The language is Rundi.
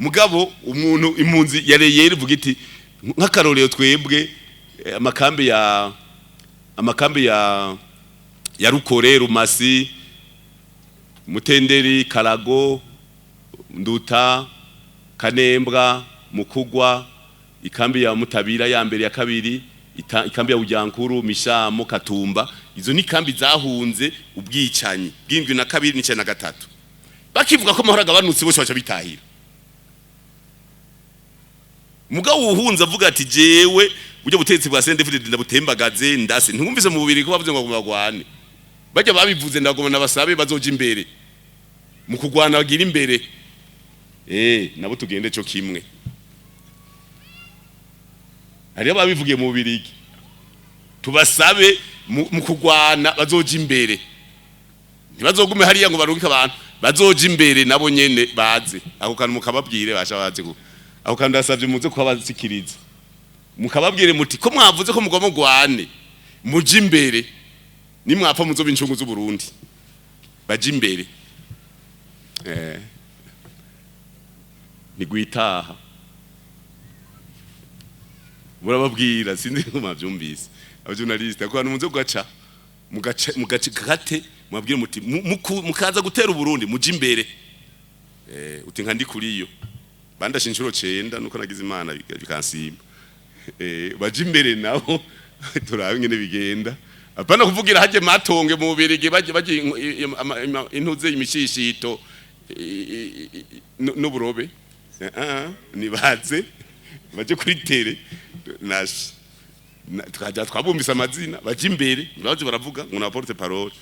mugabo umuntu impunzi yareyeri vuga iti nk'akarorero twebwe amakambi ya Rukore, Rumasi, Mutenderi, Karago, Nduta, Kanembwa, Mukugwa, ikambi ya Mutabira ya mbere ya kabiri, ikambi ya Ujyankuru, Mishamo, Katumba, izo ni kambi zahunze ubwicanyi bw'indwi na kabiri n'ice na gatatu. Bakivuga ko mahora gabanutse bose baca bitahira. Mugabo uhunza avuga ati jewe buryo butetsi bwa CNDD ndabutembagaze ndase ntumvise mu bubiri ko bavuze ngo bagwane. Bajya babivuze ndagoma nabasabe bazoja imbere. Mu kugwana bagira imbere. Nabo tugende cyo kimwe. Hariyo babivugiye mu Bubiligi. Tubasabe mu kugwana bazoja imbere. Ntibazogume hariya ngo barungike abantu. Bazoja imbere nabo nyene baze. Ako kantu mukababwire basha baze ko. Ako kantu ndasavye muze ko abazikiriza. Mukababwire muti ko mwavuze ko mugomba gwane. Muje imbere. Ni mwapfa muzoba incungu z'uburundi. Baje imbere. Ni gwitaha. Burababwira sinzi ko mavyumvise. Abajournaliste ko muze kugaca mugacikate mwabwire muti mukaza gutera uburundi muje imbere. Uti nka ndi kuriyo. Bandashe inshuro 9 nuko nagize imana bikansimba. Baje imbere naho turabe ngene bigenda. Apana kuvugira haje matonge mu Bubiligi baje intuze imishishito n'uburobe. Nibaze baje kuri tere nashi twabumvise amazina baje imbere baje baravuga ngo na porte parole